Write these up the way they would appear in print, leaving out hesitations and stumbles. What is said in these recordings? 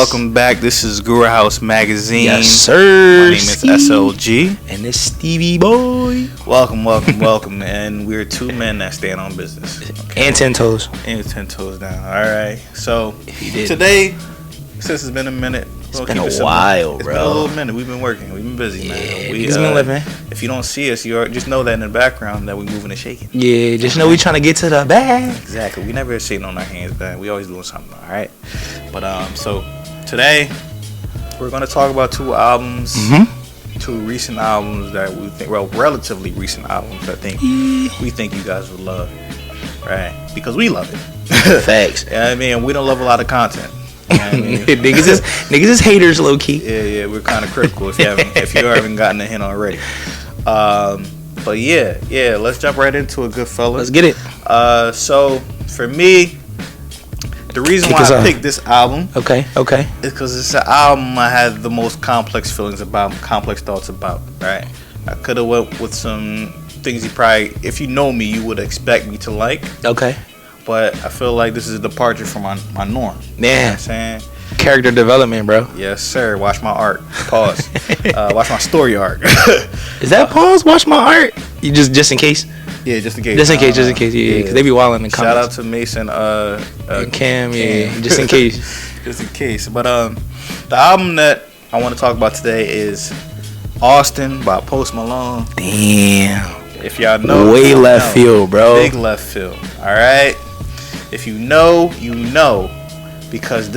welcome back. This is Guru House Magazine. Yes, sir. My name is SLG. And it's Stevie Boy. Welcome. And we're two men that stand on business. Okay? And 10 toes. And 10 toes down. All right. So, today, since it's been a minute, it's been a while, bro. It's been a little minute. We've been working. We've been busy, man. We've been living. If you don't see us, you just know that in the background that we're moving and shaking. Yeah, just know we trying to get to the bag. Exactly. We never sitting on our hands, man. We always doing something, all right? But, so, today, we're going to talk about two albums. Mm-hmm. Two recent albums that we think, well, relatively recent albums. I think we think you guys would love, right? Because we love it. Facts. Yeah, I mean, we don't love a lot of content. You know what I mean? niggas is haters, low key. Yeah, we're kind of critical if you haven't gotten a hint already. But yeah, let's jump right into it, good fellas. Let's get it. So for me, the reason why I picked this album, okay, is because it's an album I had the most complex feelings about, complex thoughts about. Right, I could have went with some things you probably, if you know me, you would expect me to like. Okay. But I feel like this is a departure from my norm. Yeah. You know what I'm saying? Character development, bro. Yes, sir. Watch my art. Pause. Watch my story arc. Is that pause? Watch my art? You just in case? Yeah, just in case. Just in case. Yeah. Because they be wilding in the comments. Shout out to Mason. And Cam. Yeah. Just in case. Just in case. But the album that I want to talk about today is Austin by Post Malone. Damn. If y'all know, way left field, bro. Big left field. All right. If you know, you know, because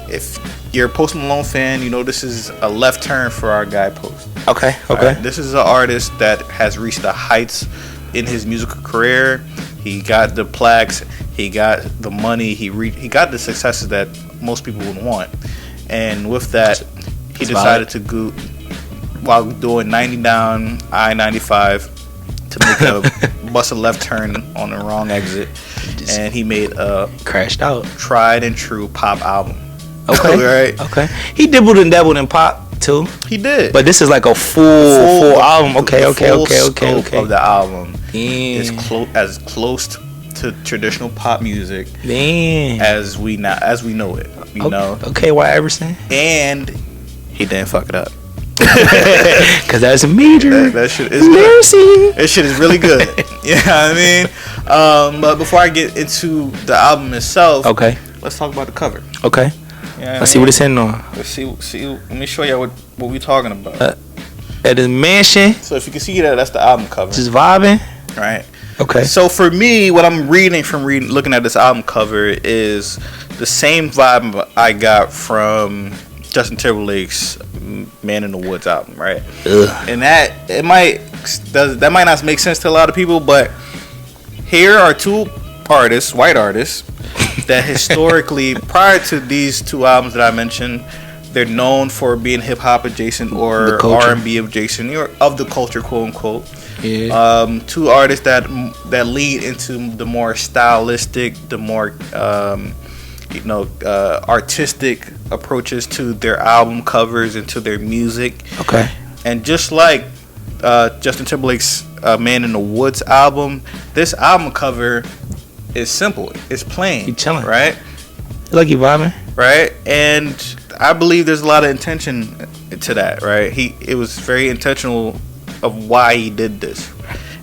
if you're a Post Malone fan, you know this is a left turn for our guy Post. Okay. Right? This is an artist that has reached the heights in his musical career. He got the plaques, he got the money, he got the successes that most people would want, and with that, he decided to go while doing 90 down I-95 to make a bust a left turn on the wrong exit. And he made a crashed out, tried and true pop album. Okay, right. Okay. He dabbled and dabbled in pop too. He did, but this is like a full album. Okay. Of the album is as close to traditional pop music as we know it. You know. Okay, why Everson? And he didn't fuck it up. Cause that's a major. That shit is good. That shit is really good. You know what I mean? But before I get into the album itself, okay, let's talk about the cover. Okay. Let's see what it's hitting on. Let's see. Let me show you what we talking about. At his mansion. So if you can see that's the album cover. Just vibing. Right. Okay. So for me, what I'm looking at this album cover is the same vibe I got from Justin Timberlake's Man in the Woods album, right? Ugh. And that might not make sense to a lot of people, but here are two artists, white artists, that historically, prior to these two albums that I mentioned, they're known for being hip hop adjacent or R&B adjacent, or of the culture, quote unquote. Yeah. Two artists that lead into the more stylistic, the more artistic approaches to their album covers and to their music. Okay. And just like Justin Timberlake's Man in the Woods album, this album cover is simple. It's plain. You chilling, right? Like you vibing, right? And I believe there's a lot of intention to that, right? It was very intentional of why he did this,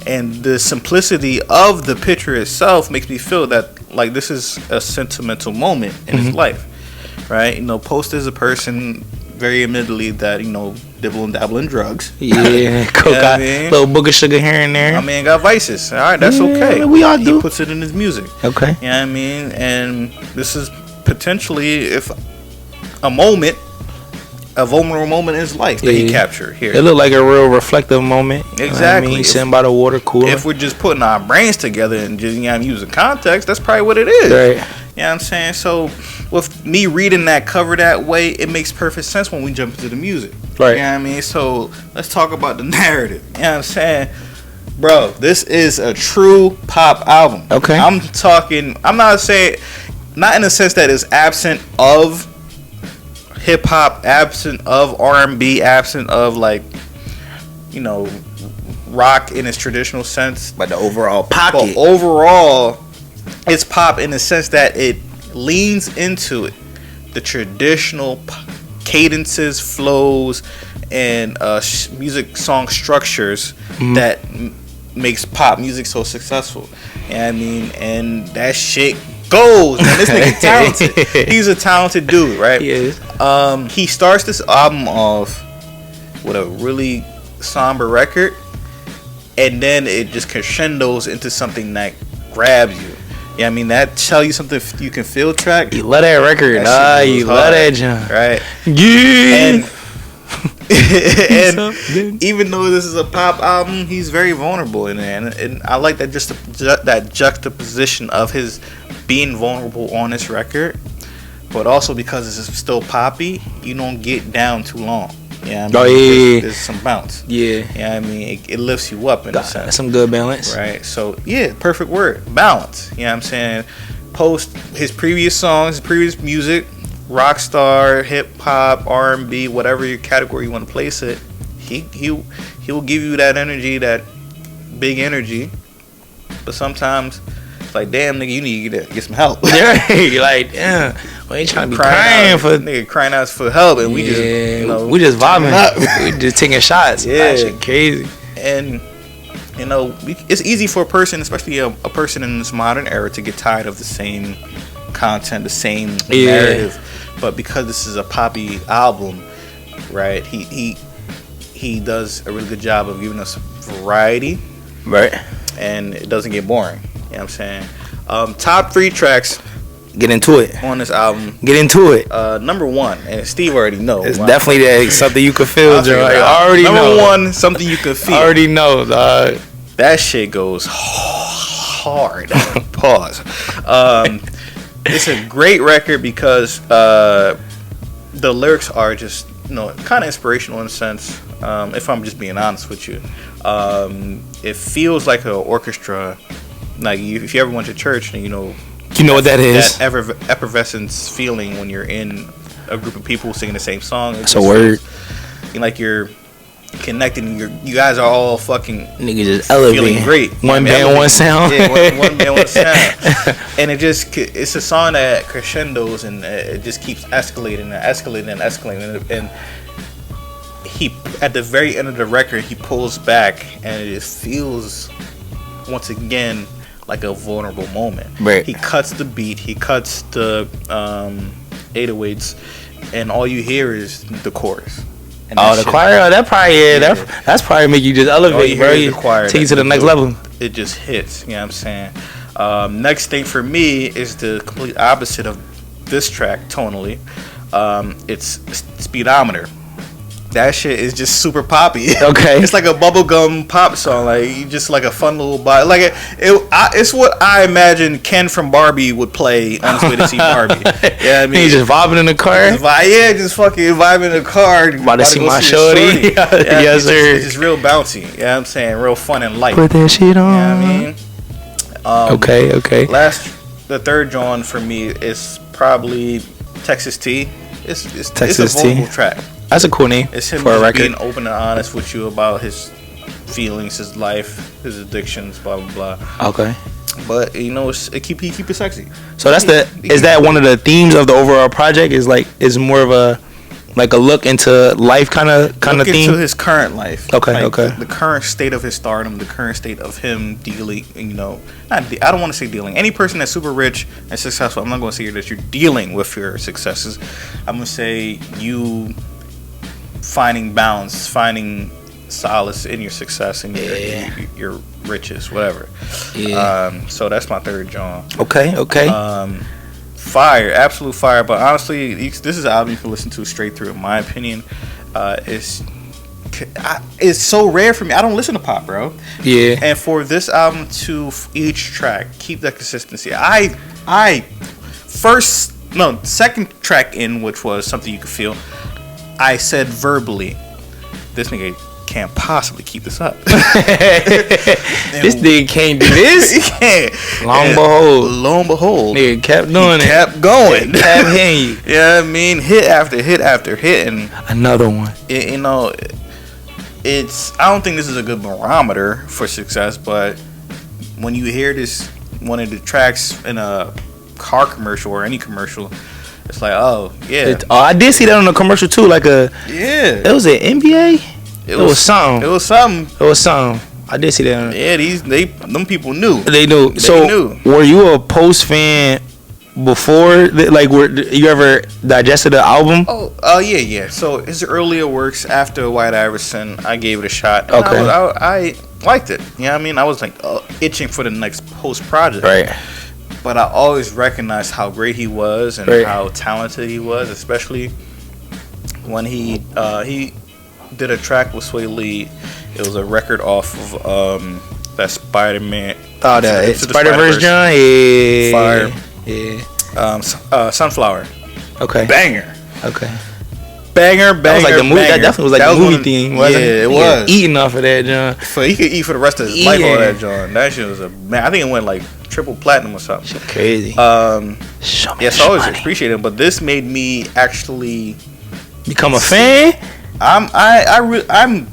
and the simplicity of the picture itself makes me feel that like this is a sentimental moment in his life, right? You know, Post is a person, very admittedly, that dibble and dabble in drugs. Yeah, coke, little book of sugar here and there. My man got vices. All right, that's okay. We all do. He puts it in his music. Okay. You know what I mean? And this is potentially a vulnerable moment in his life that he captured here. It looked like a real reflective moment. Exactly. You know sitting by the water cooler. If we're just putting our brains together and just using context, that's probably what it is. Right. You know what I'm saying? So with me reading that cover that way, it makes perfect sense when we jump into the music. Right. You know what I mean? So let's talk about the narrative. You know what I'm saying? Bro, this is a true pop album. Okay. I'm not saying, not in the sense that it's absent of hip hop, absent of R&B, absent of rock in its traditional sense, but the overall pocket. But overall, it's pop in the sense that it leans into it the traditional cadences, flows, and music song structures that makes pop music so successful. And I mean, and that shit goes. And this nigga talented. He's a talented dude, right? He is. He starts this album off with a really somber record, and then it just crescendos into something that grabs you. Yeah, I mean, that tell you something you can feel track. You love that record. You love that jump. Right. Yeah. And even though this is a pop album, he's very vulnerable in it. And I like that that juxtaposition of his being vulnerable on this record, but also because it's still poppy, you don't get down too long. Yeah, I mean, there's some bounce. Yeah. Yeah, I mean, it lifts you up in a sense. That's some good balance. Right. So, yeah, perfect word. Balance. You know what I'm saying? Post his previous songs, his previous music, rock star, hip hop, R&B, whatever your category you want to place it, he will give you that energy, that big energy. But sometimes it's like, damn, nigga, you need to get some help. You're like, damn. We ain't trying to be crying for nigga crying out for help, and we just we just vibing, we just taking shots. Yeah, that shit crazy. And it's easy for a person, especially a person in this modern era, to get tired of the same content, the same narrative. But because this is a poppy album, right? He does a really good job of giving us variety, right? And it doesn't get boring. You know what I'm saying? Top 3 tracks. Get into it. On this album. Get into it. Number 1, and Steve already knows. It's definitely something you can feel, Joe. I already know. Number 1, something you can feel. I already know, dog. That shit goes hard. Pause. It's a great record because the lyrics are just, kind of inspirational in a sense. If I'm just being honest with you, it feels like an orchestra. Like if you ever went to church, and you know what that is. That effervescence feeling when you're in a group of people singing the same song. It's a word. Like you're connecting. You guys are all fucking niggas just elevating. Feeling great. One band, one sound. Yeah, one band, one sound. And it's a song that crescendos, and it just keeps escalating and escalating and escalating. And he, at the very end of the record, he pulls back, and it just feels once again like a vulnerable moment. Right. He cuts the beat, he cuts the 808s, and all you hear is the chorus. And the choir, that probably that's probably make you just elevate, bro. The choir, take you to the next level. It just hits. You know what I'm saying? Next thing for me is the complete opposite of this track tonally. It's Speedometer. That shit is just super poppy. Okay. It's like a bubblegum pop song. Like, you just like a fun little body. Like, it's what I imagine Ken from Barbie would play on his way to see Barbie. Yeah, I mean, he's just vibing in the car. Just fucking vibing in the car. About to see my shorty. Yes, sir. It's just real bouncy. Yeah, you know what I'm saying, real fun and light. Put that shit on. Yeah, you know what I mean. Okay. The third John for me is probably Texas T. It's a vocal track. That's a cool name. It's him for a record. Being open and honest with you about his feelings, his life, his addictions, blah blah blah. Okay. But he keep it sexy. So is that one of the themes of the overall project? Is more of a look into life kind of theme? Look into his current life. Okay. The current state of his stardom, the current state of him dealing. I don't want to say dealing. Any person that's super rich and successful, I'm not going to say that you're dealing with your successes. I'm going to say you finding balance, finding solace in your success and your riches, whatever. Yeah. So that's my third John. Okay. Fire, absolute fire. But honestly, this is an album you can listen to straight through. In my opinion, it's so rare for me. I don't listen to pop, bro. Yeah. And for this album to each track keep that consistency. Second track in, which was Something You Could Feel, I said verbally, this nigga can't possibly keep this up. This nigga can't do this. He can't. Lo and behold, nigga kept doing it. Kept going. Kept hitting you. Yeah, I mean, hit after hit after hit, and another one. I don't think this is a good barometer for success, but when you hear this, one of the tracks in a car commercial or any commercial, It's like, oh yeah. I did see that on the commercial too. Like it was an NBA. It was something. It was something. I did see that. Them people knew. They knew. Were you a Post fan before? Were you ever digested the album? Oh, yeah. So his earlier works after White Iverson, I gave it a shot. Okay. I liked it. You know what I mean? I was like itching for the next Post project. Right. But I always recognized how great he was and how talented he was, especially when he did a track with Sway Lee. It was a record off of that Spider-Man. Oh, that Spider-Verse, John? Yeah. Fire. Yeah. Sunflower. Okay. Banger. Okay. Banger. That was like the movie. That definitely was like the movie theme. Wasn't it? It was. Eating off of that, John. So he could eat for the rest of his life on that, John. That shit was I think it went like triple platinum or something. Shit crazy. Yes, I always appreciate it, but this made me actually become a fan. I'm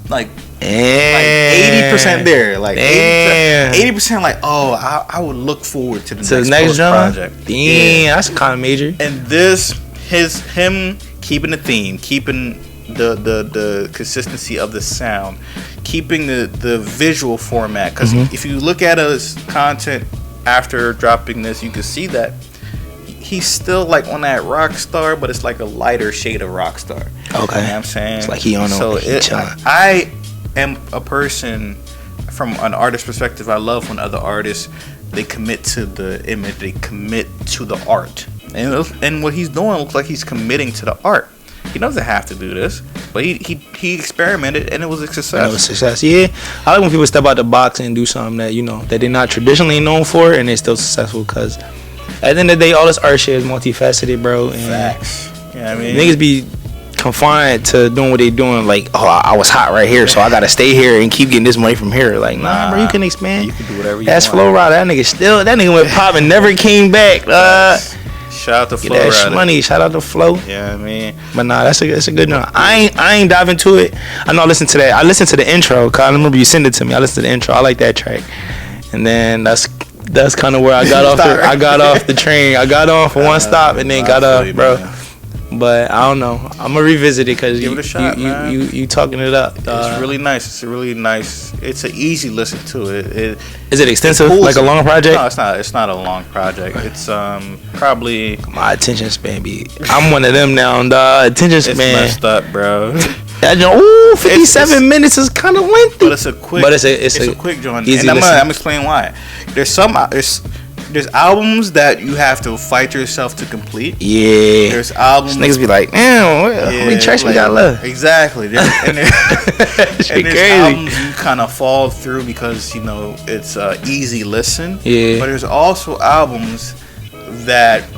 like 80% there, like 80% like, oh, I would look forward to the next project. Damn, that's kind of major. And him keeping the theme, keeping the consistency of the sound, keeping the visual format. Because if you look at his content after dropping this, you can see that he's still like on that rock star, but it's like a lighter shade of rock star. Okay. You know what I'm saying? It's like he on I am a person, from an artist perspective, I love when other artists, they commit to the image, they commit to the art. And what he's doing looks like he's committing to the art. He doesn't have to do this, but he experimented and it was a success. And it was a success, yeah. I like when people step out the box and do something that, that they're not traditionally known for and they're still successful, because at the end of the day, all this art shit is multifaceted, bro. And facts. Yeah, I mean, niggas be confined to doing what they doing. Like, oh, I was hot right here, so I gotta stay here and keep getting this money from here. Like, nah, bro, you can expand. You can do whatever you want. That's Flow Rider. That nigga went pop and never came back. Shout out to Flow Rider. Money. Shout out to Flow. Yeah, I mean, but nah, that's a good one. I ain't dive into it. I know I listened to that. I listened to the intro. Cause I remember you sent it to me. I listened to the intro. I like that track. And then that's kind of where I got off. I got off the train. I got on for one stop and then got off, bro. Man. But I don't know. I'm gonna revisit it because give it a shot, man. You talking it up. It's really nice. It's an easy listen to it. Is it extensive? Like a long project? No, it's not. It's not a long project. It's probably my attention span be. I'm one of them now. Attention span. It's messed up, bro. 57 minutes is kind of lengthy. But it's a quick. It's a quick joint. And I'm explaining why. There's albums that you have to fight yourself to complete. Yeah. There's albums. Niggas be like, damn, how many tracks we got left? Exactly. And there's albums you kind of fall through because, it's easy listen. Yeah. But there's also albums that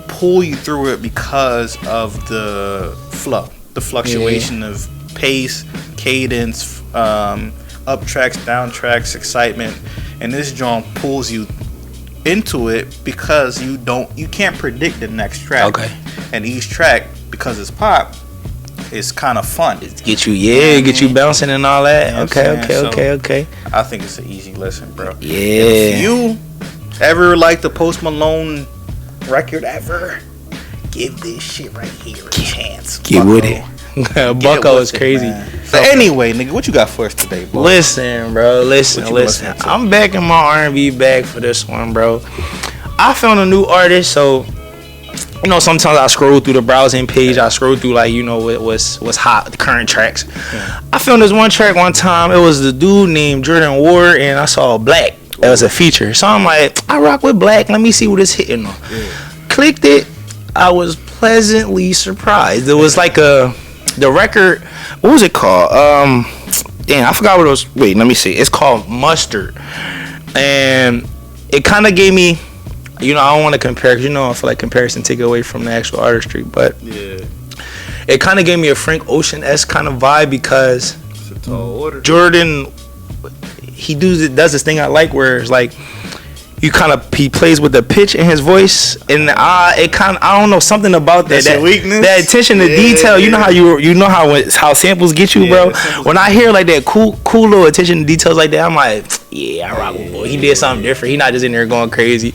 pull you through it because of the flow, the fluctuation of pace, cadence, up tracks, down tracks, excitement. And this joint pulls you into it because you can't predict the next track. Okay. And each track, because it's pop, is kind of fun. Get you bouncing and all that. Okay. I think it's an easy listen, bro. Yeah. If you ever like the Post Malone record ever, give this shit right here a chance. Get with it. Bucko is crazy. So anyway, nigga, what you got for us today, bro? Listen, bro. Listen. I'm back in my R&B bag for this one, bro. I found a new artist, so sometimes I scroll through the browsing page. I scroll through what's hot, the current tracks. Yeah. I found this one track one time. It was the dude named Jordan Ward, and I saw Black. That was a feature. So I'm like, I rock with Black. Let me see what it's hitting on. Yeah. Clicked it. I was pleasantly surprised. It was like the record, what was it called? Damn, I forgot what it was. Wait, let me see. It's called Mustard. And it kind of gave me, I don't want to compare, because I feel like comparison take away from the actual artistry, but yeah, it kind of gave me a Frank Ocean-esque kind of vibe, because it's a tall order. Jordan, he does this thing I like where it's like, he plays with the pitch in his voice, and I don't know, something about that weakness, that attention to detail. You know how samples get you, bro. When I hear like that cool little attention to details like that, I'm like, yeah, I rock with boy. He did something different. He not just in there going crazy.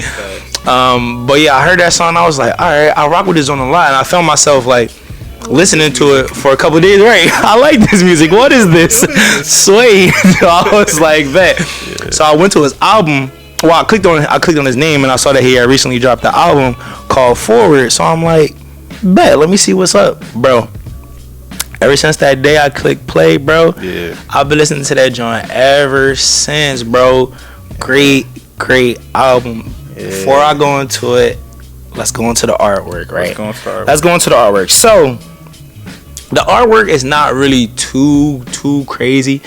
But yeah, I heard that song. And I was like, all right, I rock with this on the line. And I found myself like listening to it for a couple of days. Right, I like this music. What is this? Sway. I was like that. Yeah. So I went to his album. Well, I clicked on his name and I saw that he had recently dropped the album called Forward. So I'm like, bet, let me see what's up, bro. Ever since that day I clicked play, bro, I've been listening to that joint ever since, bro. Great album. Yeah. Before I go into it, let's go into the artwork, right? Let's go into the artwork. So, the artwork is not really too crazy.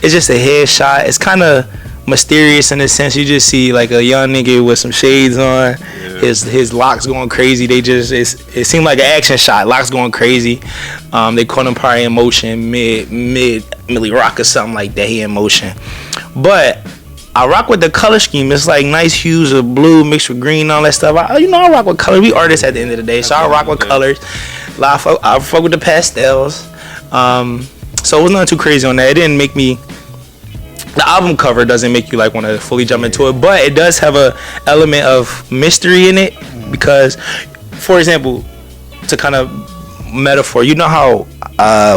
It's just a headshot. It's kind of mysterious in a sense. You just see like a young nigga with some shades on. Yeah. His locks going crazy. It seemed like an action shot. Locks going crazy. They caught him probably in motion mid Millie Rock or something like that. He in motion, but I rock with the color scheme. It's like nice hues of blue mixed with green and all that stuff. I rock with color. We artists at the end of the day, so I rock with colors. I fuck with the pastels. So it was nothing too crazy on that. It didn't make me. The album cover doesn't make you like want to fully jump into it, but it does have a element of mystery in it because, for example, to kind of metaphor, you know how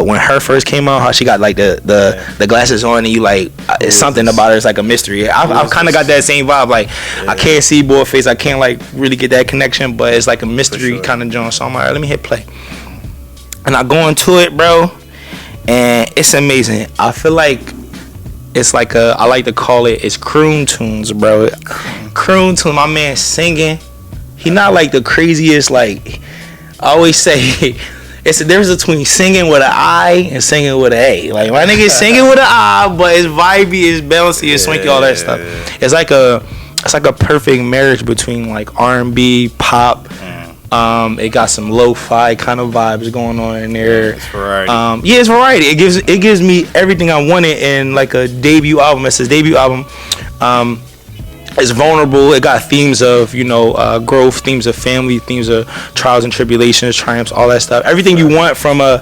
when her first came out, how she got like the glasses on and you like it's something about her. It's like a mystery. I've kind of got that same vibe. Like I can't see boy face. I can't like really get that connection, but it's like a mystery kind of joint. So I'm like, let me hit play, and I go into it, bro, and it's amazing. I feel like it's like I like to call it's croon tunes, bro. Croon tunes. My man singing. He not like the craziest. Like I always say. It's the difference between singing with an I and singing with an A. Like my nigga singing with an I, but it's vibey, it's bouncy, it's swanky, all that stuff. It's like a perfect marriage between like R&B, pop. It got some lo-fi kind of vibes going on in there. It's variety. It's variety. It gives me everything I wanted in like a debut album. It's his debut album. It's vulnerable. It got themes of growth, themes of family, themes of trials and tribulations, triumphs, all that stuff. Everything you want from a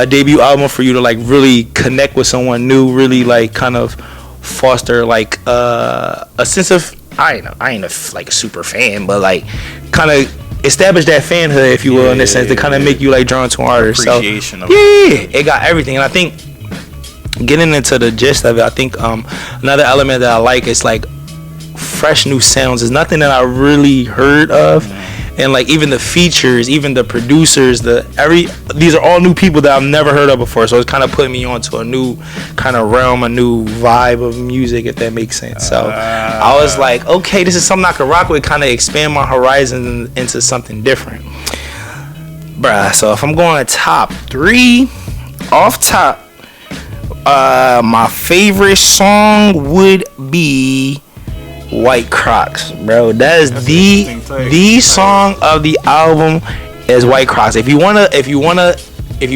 debut album for you to like really connect with someone new, really like kind of foster like a sense of I ain't a super fan, but like kind of establish that fanhood, if you will, in this sense to kind of make you like drawn to an artist. Appreciation so it got everything, and I think. Getting into the gist of it, I think another element that I like is like fresh new sounds. It's nothing that I really heard of, and like even the features, even the producers, these are all new people that I've never heard of before. So it's kind of putting me onto a new kind of realm, a new vibe of music, if that makes sense. So I was like, okay, this is something I could rock with, kind of expand my horizons into something different, bruh. So if I'm going top 3, off top. My favorite song would be White Crocs, bro. That is the song of the album is White Crocs. If you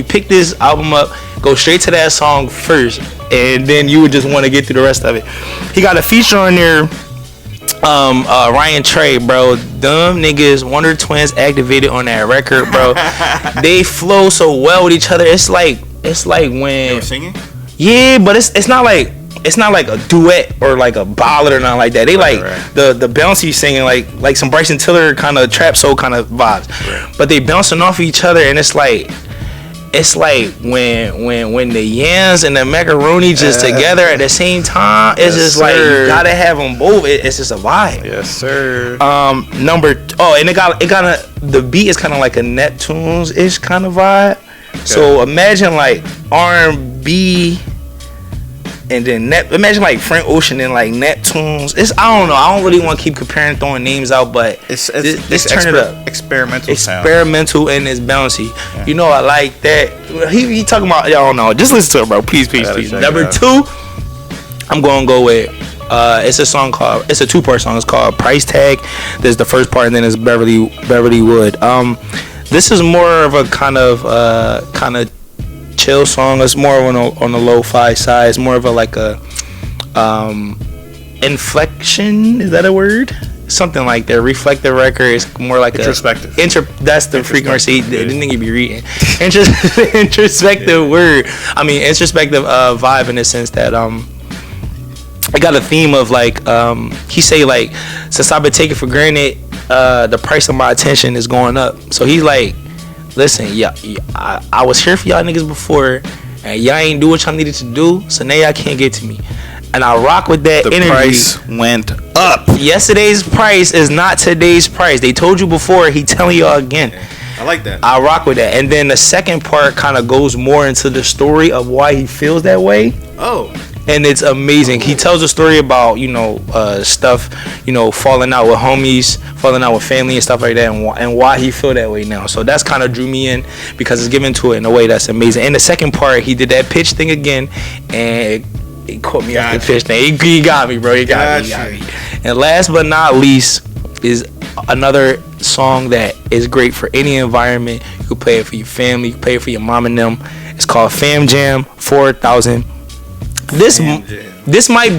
pick this album up, go straight to that song first, and then you would just want to get through the rest of it. He got a feature on there, Ryan Trey, bro. Them niggas, Wonder Twins, activated on that record, bro. They flow so well with each other. It's like when they were singing. Yeah, but it's not like a duet or like a ballad or nothing like that. They right. the bouncy singing like some Bryson Tiller kind of trap soul kind of vibes. Right. But they bouncing off each other, and it's like when the yams and the macaroni just together at the same time. It's just like you gotta have them both. It's just a vibe. Yes, sir. And it got the beat is kind of like a Neptunes ish kind of vibe. Okay. So imagine like R&B, and then imagine like Frank Ocean and like Neptunes. I don't know. I don't really want to keep comparing, throwing names out, but it's turn it up. Experimental and it's bouncy. Yeah. You know, I like that. He talking about, y'all don't know. Just listen to it, bro. Please. Number 2, I'm gonna go with. It's a 2-part song. It's called Price Tag. There's the first part, and then it's Beverly Wood. This is more of a kind of chill song. It's more on the lo-fi side. It's more of a inflection. Is that a word? Something like that. Reflective record. It's more like introspective. That's the frequency. Didn't think you'd be reading. Introspective word. I mean, introspective vibe in the sense that it got a theme of like he say like, since I've been taking for granted, the price of my attention is going up. So he's like, listen, I was here for y'all niggas before, and y'all ain't do what y'all needed to do, so now y'all can't get to me. And I rock with that energy. The price went up. Yesterday's price is not today's price. They told you before. He telling y'all again. I like that. I rock with that. And then the second part kind of goes more into the story of why he feels that way. Oh. And it's amazing. He tells a story about, stuff, falling out with homies, falling out with family and stuff like that, and why he feel that way now. So that's kind of drew me in, because it's given to it in a way that's amazing. In the second part, he did that pitch thing again, and he caught me off the pitch thing. He got me, bro. He got me. And last but not least is another song that is great for any environment. You can play it for your family, you can play it for your mom and them. It's called Fam Jam 4000. This might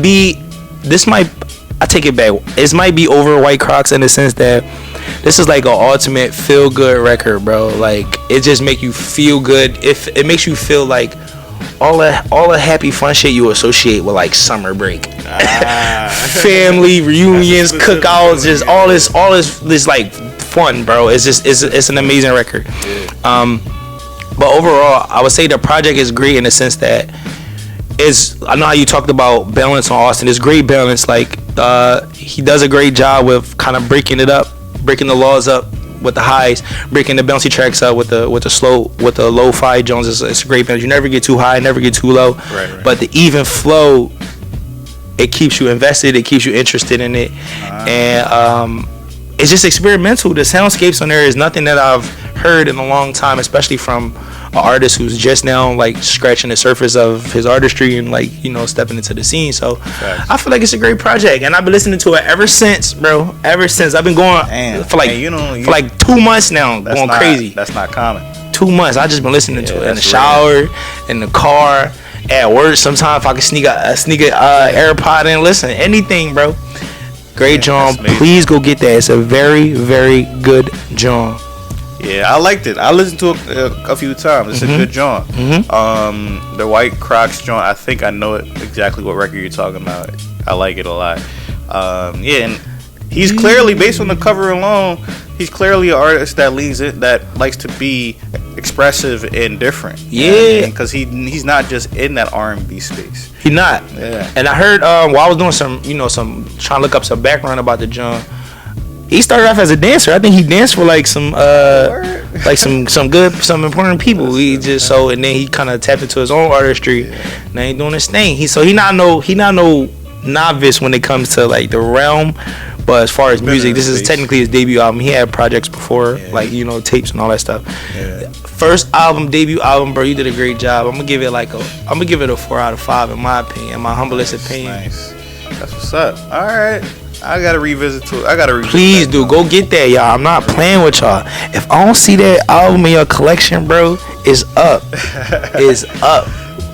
I take it back. This might be over White Crocs in the sense that this is like an ultimate feel good record, bro. Like, it just make you feel good. If it makes you feel like all the happy fun shit you associate with like summer break, family reunions, cookouts, just all this like fun, bro. It's an amazing record. But overall, I would say the project is great in the sense that I know how you talked about balance on Austin. It's great balance. Like, he does a great job with kind of breaking it up, breaking the laws up with the highs, breaking the bouncy tracks up with the lo-fi Jones. It's a great balance. You never get too high, never get too low. Right. But the even flow, it keeps you invested, it keeps you interested in it, and it's just experimental. The soundscapes on there is nothing that I've heard in a long time, especially from an artist who's just now like scratching the surface of his artistry and like stepping into the scene. So I feel like it's a great project, and I've been listening to it ever since, bro. Ever since I've been going for like 2 months now, going crazy. That's not common. 2 months. I just been listening to it in the shower, in the car, at work. Sometimes if I can sneak a AirPod in, listen, anything, bro. Great John. Please go get that. It's a very, very good John. Yeah, I liked it. I listened to it a few times. It's a good John. The White Crocs John, I think I know exactly what record you're talking about. I like it a lot. And he's clearly, based on the cover alone, he's clearly an artist that likes to be expressive and different. Yeah, because he's not just in that R&B space. He's not. Yeah. And I heard while I was doing some trying to look up some background about the John. He started off as a dancer. I think he danced for like some important people. And then he kind of tapped into his own artistry. Yeah. Now he's doing his thing. He not no novice when it comes to like the realm. But as far as music, this is technically his debut album. He had projects before, tapes and all that stuff. Yeah. First album, debut album, bro. You did a great job. I'm gonna give it a 4 out of 5 in my opinion, in my humblest opinion. Nice. That's what's up. All right. I gotta revisit it. Please do. Go get that, y'all. I'm not playing with y'all. If I don't see that album in your collection, bro, it's up. It's up.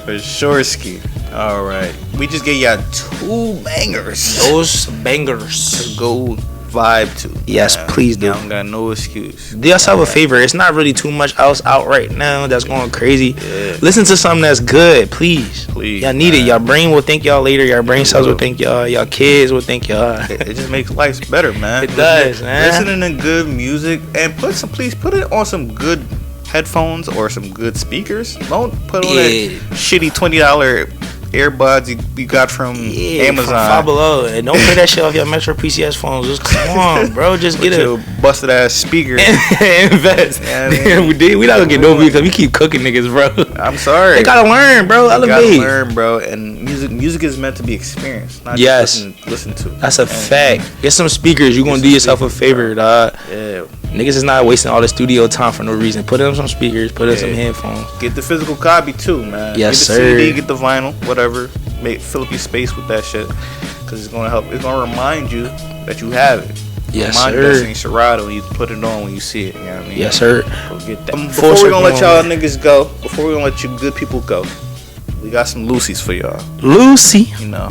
For sure, Ski. All right. We just gave y'all 2 bangers. Those bangers to go vibe to. Yes, please do. I don't got no excuse. Do yourself a favor. It's not really too much else out right now that's going crazy. Yeah. Listen to something that's good, please. Y'all need it. Y'all brain will thank y'all later. Y'all brain cells will thank y'all. Y'all kids will thank y'all. It just makes life better, man. It does, man. Listening to good music, and please put it on some good headphones or some good speakers. Don't put on that shitty $20 earbuds you got from Amazon. From Five Below. And don't play that shit off your Metro PCS phones. Just come on, bro. Just get a busted ass speaker. Invest. We not gonna get no views because we keep cooking niggas, bro. I'm sorry. They gotta learn, bro. You gotta learn, bro. And music is meant to be experienced, not just listen to. That's a fact. Get some speakers. You gonna do yourself a favor, dog. Yeah. Niggas is not wasting all the studio time for no reason. Put in some speakers. Put in some headphones. Get the physical copy too, man. Yes, get the sir. CD, get the vinyl, whatever. Fill up your space with that shit, because it's gonna help. It's gonna remind you that you have it. Yes, remind sir. you that Serato when you put it on when you see it. You know what I mean? Yes, sir. Go get that. Before we're gonna let y'all niggas go, before we're gonna let you good people go, we got some Lucy's for y'all. Lucy. You know.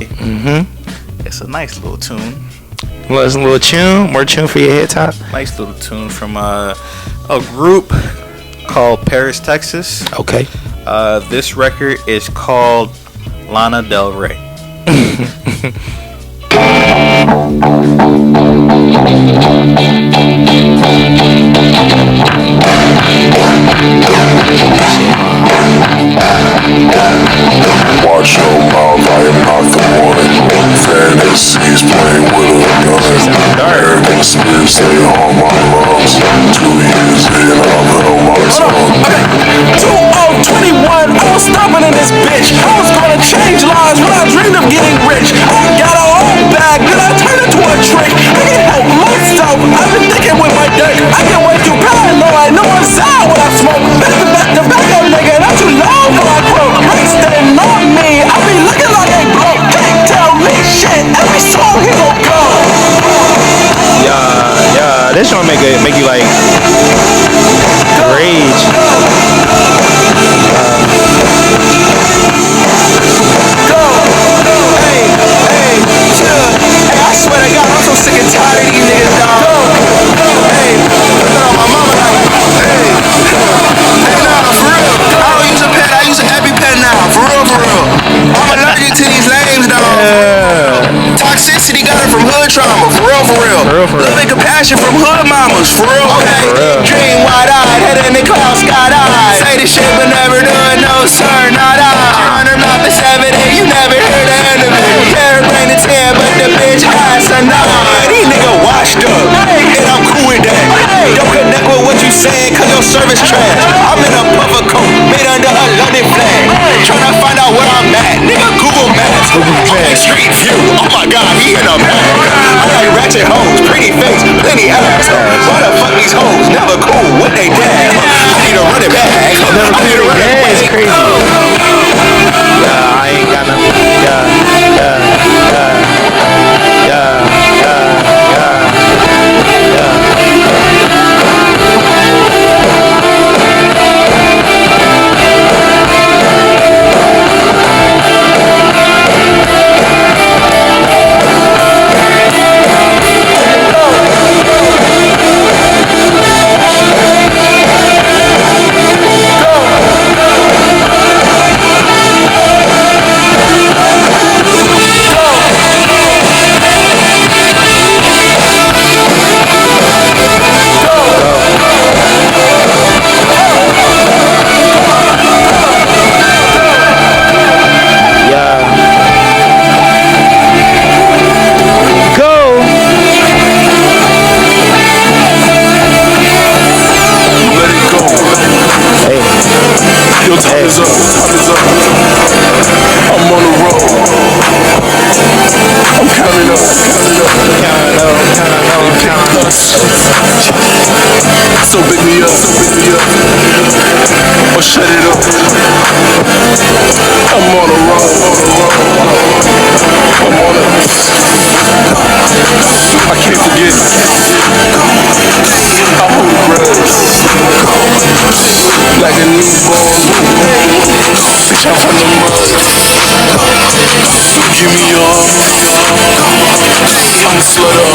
It's a nice little tune. Listen, a little tune, more tune for your head top. Nice little tune from a group called Paris, Texas. Okay. This record is called Lana Del Rey. Watch your mouth, I am not the one. Fantasies playing with a gun. Arrogant spirits, they harm my lungs. 2 years in, I've held my tongue. Okay. 2021, I was stopping in this bitch. I was gonna change lives when I dreamed of getting rich. I got a whole bag, then I turned it to a trick. I can help myself, I've been thinking with my dick. I get way too paranoid, no one's out when I smoke. Back to back, up, nigga, not too long for my quote. Staying on me, I be looking like a broke. Can't tell me shit, every song he gon' go. Yeah, this one make you like rage. I swear to God, I'm so sick and tired of these niggas, dog. Hey, my mama like, hey, nah, for real. I don't use a pen, I use an EpiPen now, for real. I'm allergic to these lames, dog. Toxicity got it from hood trauma, for real. Love and compassion from hood mamas, for real, okay? Dream wide-eyed, head in the clouds, sky-eyed. Say the shit but never do it, no sir, not I. 100 mouth is 7, you never hear the end of it. Carrot brain to 10, but the bitch has a 9. These nigga washed up, and I'm cool with that. Don't connect with what you saying, cause your service trash. I'm in a puffer coat, made under a London flag. Tryna find out where I'm at, nigga, Google Maps. Okay, street view, oh my god, he in a bag. I like ratchet hoes, pretty face, plenty ass. Why the fuck these hoes never cool with they dad? I need a running back. I need a running back. It's crazy. I ain't got nothing. Time is up. I'm on the road. I'm counting up. So pick me up. Or shut it up. I'm on the road. I'm on it. I can't forget. I hold the grudge. Like a newborn. Bitch, I'm from the mud. Give me your I'm a slut up.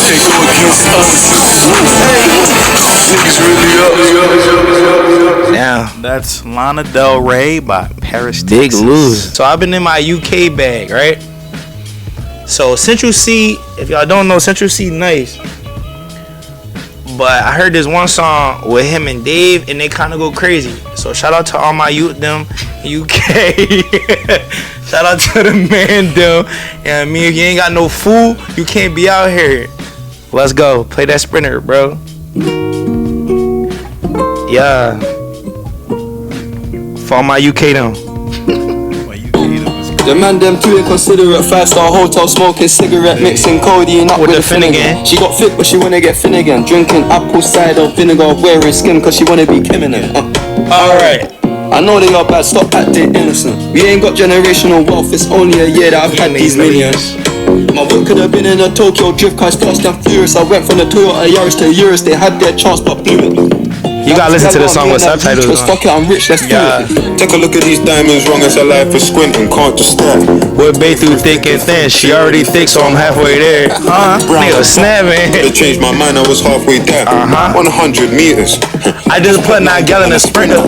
They go against us. Niggas really up. Now That's Lana Del Rey by Paris, Big Texas. Lose. So I've been in my UK bag, right? So Central C, if y'all don't know, Central C nice. But I heard this one song with him and Dave, and they kind of go crazy. So shout out to all my youth them UK. Shout out to the man them. And I mean, if you ain't got no food, you can't be out here. Let's go, play that Sprinter, bro. Yeah. For all my UK them. The man them too inconsiderate, 5-star hotel smoking cigarette, mixing codeine up with the Finnegan. She got fit but she wanna get Finnegan, drinking apple cider vinegar, wearing skin cause she wanna be Kiminin. Alright. I know they are bad, stop acting innocent. We ain't got generational wealth, it's only a year that I've had these millions. My work could have been in a Tokyo drift car, fast and furious. I went from the Toyota Yaris to Urus, they had their chance but blew it. You gotta listen to the song with subtitles on. Fuck it, I'm rich, let's do it. Take a look at these diamonds, wrong as a life is squinting, can't just stare. We're bae through thick and thin, she already thick so I'm halfway there. Nigga snapping. They changed my mind, I was halfway there. 100 meters. I just put 9 gallon in a Sprinter.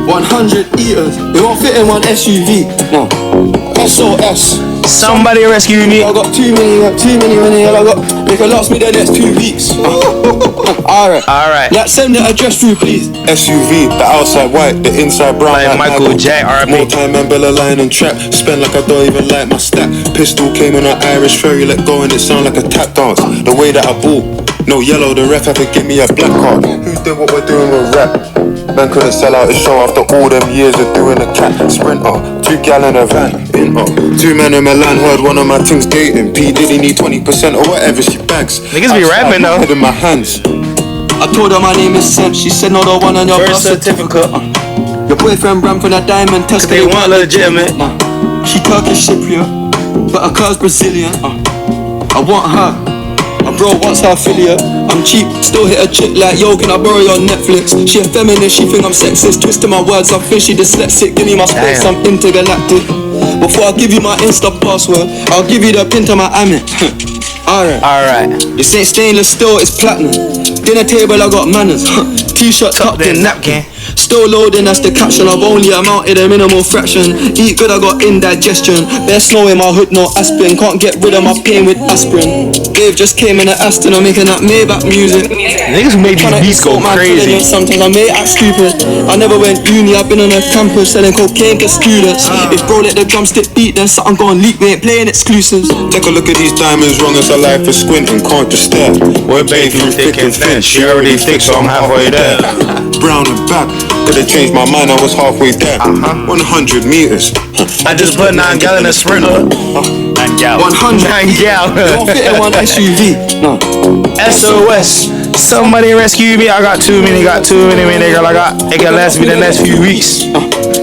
100 eaters, they won't fit in one SUV. No, SOS. Somebody rescue me. I got too many, I got, they can last me the next 2 weeks. Alright. Let's send the address through, please. SUV, the outside white, the inside brown. Like Michael Jack, R.I.P. More time and Bella line and trap. Spend like I don't even like my stack. Pistol came on an Irish ferry, let go and it sound like a tap dance. The way that I ball, no yellow, the ref had to give me a black card. Who did what we're doing with rap? Man couldn't sell out his show after all them years of doing a cat sprinter. 2 gal in a van, in 2 men in Milan, heard one of my things dating. P Diddy need 20% or whatever she bags. Niggas be rapping though. Head in my hands. I told her my name is Sam. She said no, the one on your birth certificate. Your boyfriend ran for that diamond test. They want legitimate. She Turkish Cypriot, but her car's Brazilian. I want her. My bro wants her affiliate. I'm cheap, still hit a chick like, yo, can I borrow your Netflix? She a feminist, she think I'm sexist. Twisting my words, I think she dyslexic. Give me my space, I'm intergalactic. Before I give you my Insta password, I'll give you the pin to my Amex. Alright. This ain't stainless steel, it's platinum. Dinner table, I got manners. T-shirt tucked in napkin. Still loading, that's the caption. I've only amounted a minimal fraction. Eat good, I got indigestion. Bare snow in my hood, no aspirin. Can't get rid of my pain with aspirin. Dave just came in the Aston, I'm making that Maybach music. Niggas who made these beats go crazy. Sometimes I may act stupid. I never went uni, I've been on a campus selling cocaine to students. If bro let the drumstick beat, then something gon' leak. We ain't playing exclusives. Take a look at these diamonds, wrong as a life for squinting, can't just stare. We're bathed through thick and thin, she already thick, so I'm halfway there. Brown and back, could've changed my mind, I was halfway there. 100 meters. I just put 9 gal in a sprinter. 9 gal. They won't fit in one SUV. No. SOS. Somebody rescue me. I got too many, nigga. It can last me the next few weeks.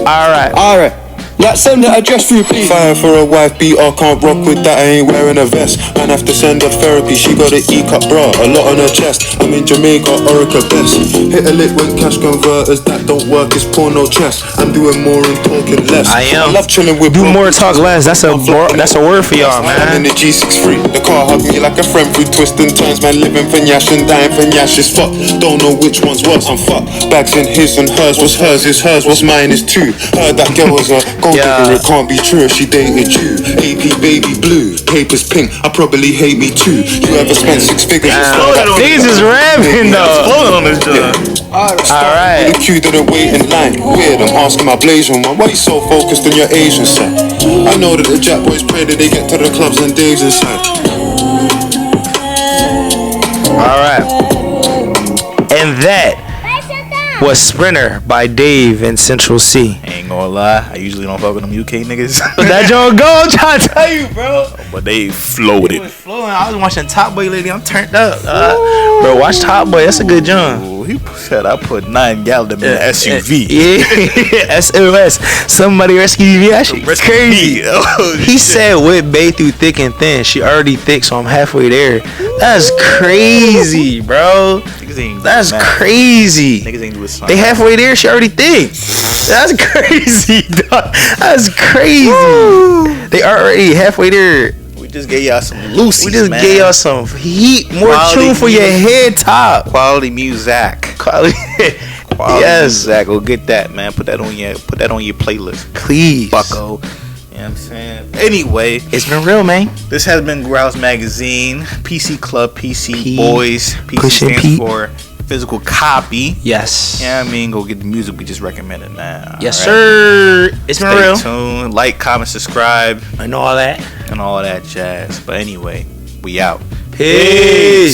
Alright. Let's send the address through, please. Fire for a wife beater, can't rock with that, I ain't wearing a vest. Man have to send her therapy, she got an E-cup bra, a lot on her chest. I'm in Jamaica, Orica best. Hit a lick when cash converters, that don't work, it's porno chest. I'm doing more and talking less. I am. I love chilling with do more, talk less. That's a word for y'all, man. I'm in the G63, the car hugged me like a friend through twists and turns. Man living for Nyash and dying for Nyash is fucked. Don't know which one's worse, I'm fucked. Bags in his and hers, what's hers is hers, what's mine is too. Heard that girl was a gold digger, it can't be true if she dated you. AP baby blue, papers pink, I probably hate me too. You ever spent 6 figures? Niggas is rapping though. Floating on this joint. Alright. The queue didn't wait in line. Weird, I'm asking my Blasian one, why you so focused on your Asian side? I know that the Jack boys pray that they get to the clubs and Dave's inside. Alright. And that was Sprinter by Dave in Central C. Ain't gonna lie, I usually don't fuck with them UK niggas. That joint go, I'm trying to tell you, bro. But they floated. It was flowing. I was watching Top Boy lately. I'm turned up. Bro, watch Top Boy. That's a good joint. Ooh, he said I put 9 gal in the SUV. Yeah. SOS. Somebody rescue me. That shit crazy. Oh, he said with bae through thick and thin. She already thick, so I'm halfway there. That's crazy, bro. That's crazy. Niggas ain't doing something. They halfway there. She already thick. That's crazy, dog. That's crazy. They already halfway there. We just gave y'all some Lucy's, We just gave y'all some heat, more tune for your head top. Quality music. Quality yes. Music. Go get that, man. Put that on your playlist, please, bucko. You know what I'm saying? Anyway, it's been real, man. This has been Grouse Magazine, PC Club, PC Boys. PC stands for physical copy. Yes. Yeah, I mean, go get the music we just recommended, man. Yes, sir. It's been real. Stay tuned. Like, comment, subscribe, and all that jazz. But anyway, we out. Peace.